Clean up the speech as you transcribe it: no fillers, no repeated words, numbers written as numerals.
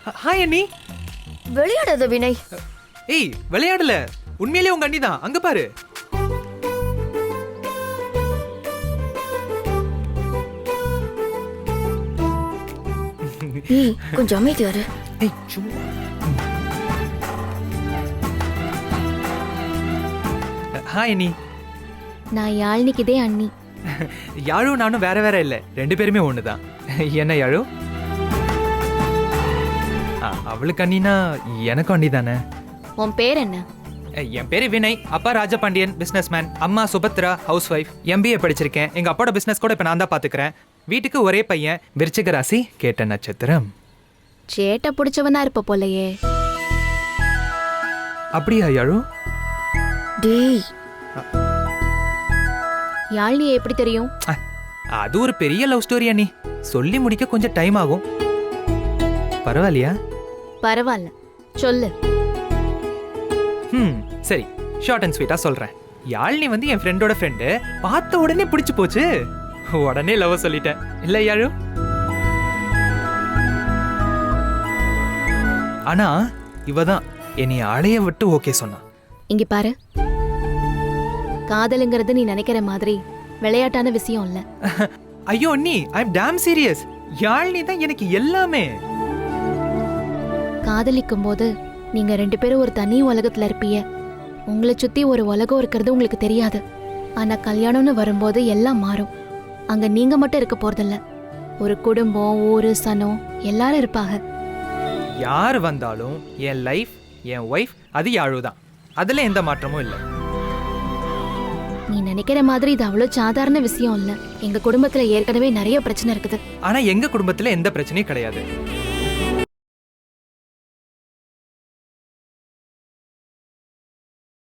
Hi அண்ணி. விளையாடாத வினய். ஏய் விளையாடல, உண்மையிலேயே உங்க அண்ணி தான். அங்க பாரு. ஏய் கொஞ்சம் அமைதியா இரு. ஏய் சும்மா. ஹாய் அண்ணி. நான் யாழ்னிக்கு இதே அண்ணி. யாழு நானும் வேற வேற இல்ல, ரெண்டு பேருமே ஒண்ணுதான். என்ன யாழு? அவளுக்கு அண்ணினா எனக்கும் அண்ணி தானே. உன் பேர் என்ன? என் பேரு வினய். அப்பா ராஜபாண்டியன், பிசினஸ்மேன். அம்மா சுபத்ரா, ஹவுஸ் ஒய்ஃப். MBA படிச்சிருக்கேன். எங்க அப்பாவோட பிசினஸ் கூட இப்ப நான் தான் பாத்துக்கிறேன். வீட்டுக்கு ஒரே பையன். விருச்சிக ராசி, கேட்ட நட்சத்திரம். சேட்டை பிடிச்சவனா இருப்ப போலயே. அப்படியா யாழு? டேய் யாழ்னியை எப்படி தெரியும்? அது ஒரு பெரிய லவ் ஸ்டோரி அண்ணி. சொல்லி முடிக்க கொஞ்சம் டைம் ஆகும். பரவாயில்லையா? பரவாயில்ல, சொல்லு. சரி, ஷார்ட் அண்ட் ஸ்வீட்டா சொல்றேன். யாழ்னி வந்து என் ஃப்ரெண்டோட ஃப்ரெண்டு. பார்த்த உடனே பிடிச்சு போச்சு. உடனே லவ் சொல்லிட்டேன். இல்ல யாழு? ஆனா இவதான் என்னை ஆளைய விட்டு ஓகே சொன்னா. இங்க பாரு, காதலுங்கிறது நீ நினைக்கிற மாதிரி விளையாட்டான விஷயம் இல்ல. ஐயோ அண்ணி, ஐ அம் டாம் சீரியஸ். யாழ்னி தான் எனக்கு எல்லாமே. காதலிக்கும் போது நீங்க ரெண்டு பேரும் ஒரு தனி உலகத்துல இருப்பீங்க. உங்களை சுத்தி ஒரு உலகம் இருக்கிறது உங்களுக்கு தெரியாது. ஆனா கல்யாணம்னு வரும்போது எல்லாம் மாறும். அங்க நீங்க மட்டும் இருக்க போறதில்ல, ஒரு குடும்பம், ஊரு, சனம் எல்லாரும் இருப்பாங்க. யார் வந்தாலும் என் லைஃப், என் ஒய்ஃப், அது யாழுதான். அதுல எந்த மாற்றமும் இல்லை. நீ நினைக்கிற மாதிரி இது அவ்வளவு சாதாரண விஷயம் இல்ல. எங்க குடும்பத்துல ஏற்கனவே நிறைய பிரச்சனை இருக்குது. ஆனா எங்க குடும்பத்துல எந்த பிரச்சனையும் கிடையாது.